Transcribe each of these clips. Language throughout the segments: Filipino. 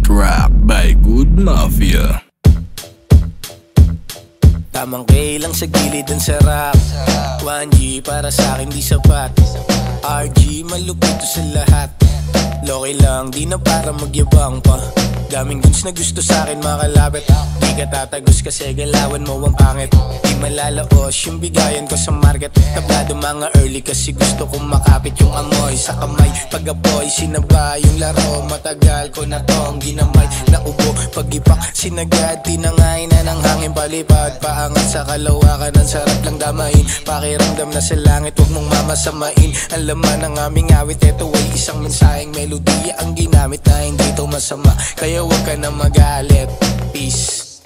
G-Trap by Good Mafia. Tamang K lang sa gilid ang sarap. 1G para sa akin di sapat. RG malupit sa lahat. Loki lang di na para magyabang pa. Daming goods na gusto sa akin makalapit. Di ka tatagos kasi galawan mo ang pangit. Di malalaos yung bigayan ko sa market. Tablado mga early kasi gusto kong makapit yung amoy sa kamay. Pag-apoy sinaba yung laro. Matagal ko na tong ginamay. Naubo pag-ipak sinagad. Tinangay na ng hangin palipad. Paangat sa kalawakan ang sarap lang damain. Pakiramdam na sa langit huwag mong mamasamain. Ang laman ng aming awit ito ay isang mensaheng melodiya ang ginamit na hindi to masama. Kaya huwag ka na magalit. Peace.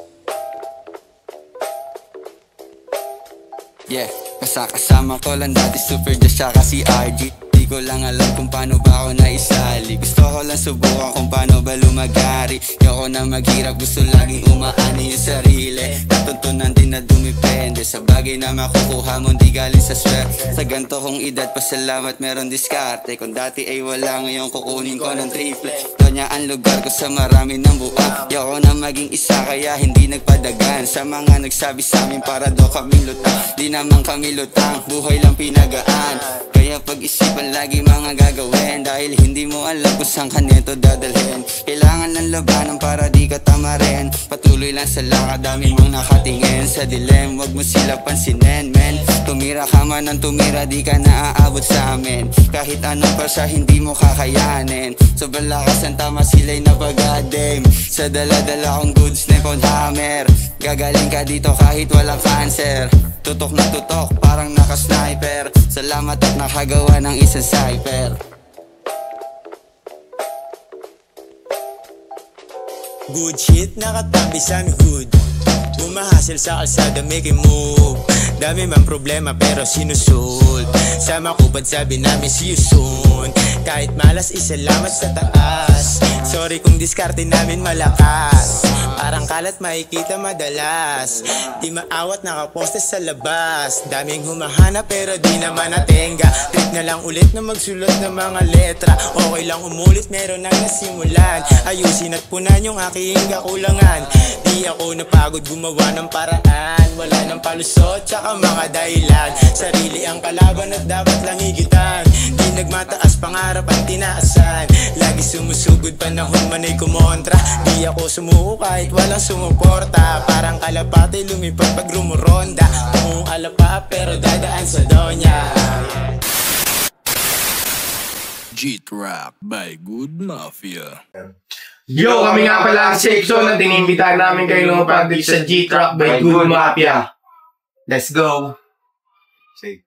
Yeah, kasama ko lang dati super just siya kasi RG. Di ko lang alam kung paano ba ako naisali. Gusto ko lang subukan kung paano ba lumagari. Ayoko na maghirap, gusto laging umaani yung sarili. Natutunan din na dumipende sa bagay na makukuha mo di galing sa swerte. Sa ganto kong edad pasalamat meron diskarte. Kung dati ay wala ngayon kukunin ko ng triple. Donya ang lugar ko sa marami ng buwan. Ayoko na maging isa kaya hindi nagpadagan. Sa mga nagsabi sa amin para daw kaming lutang. Di naman kami lutang, buhay lang pinagaan. Kaya pag-isipan lagi mga gagawin. Dahil hindi mo alam kung saan ka neto dadalhin. Kailangan ng labanan para di ka tamarin. Patuloy lang sa lakad, dami mong nakatingin sa dilim. Wag mo sila pansinin, men. Tumira ka man ng tumira, di ka naaabot sa amin. Kahit anong parsa, hindi mo kakayanin. Sobrang lakas ng tama, sila'y napag-adim. Sa dala-dala kong goods, nepon hammer. Gagaling ka dito kahit walang cancer. Tutok na tutok, parang naka-sniper. Salamat at nakagawa ng isang cypher. Good shit nakatabi sa hood. Bumahasil sa kalsada making move. Dami man problema pero sinusul. Sama ko ba't sabi namin see you soon. Kahit malas isalamat sa taas. Sorry kung diskarte namin malakas. Parang kalat makikita madalas. Di maawat nakaposte sa labas. Daming humahanap pero di naman natenga. Trip na lang ulit na magsulat ng mga letra. Okay lang umulit meron nang nasimulan. Ayusin at punan yung aking kakulangan. Di ako napagod gumawa ng paraan. Wala nang palusot tsaka mga dahilan. Sarili ang kalaban at dapat lang higitan. Di nagmataas pangarap ang tinaasan. Lagi sumusugod panahon man ay kumontra. Di ako sumuko kahit walang sumuporta. Parang kalapate lumipad pag rumuronda. Kung alapa pero dadaan sa donya. G-Trap by Good Mafia. Yo, kami nga pala ang section na tinimbitahan namin kayo lumapag dito sa G-Trap by Good Mafia. Let's go! Say.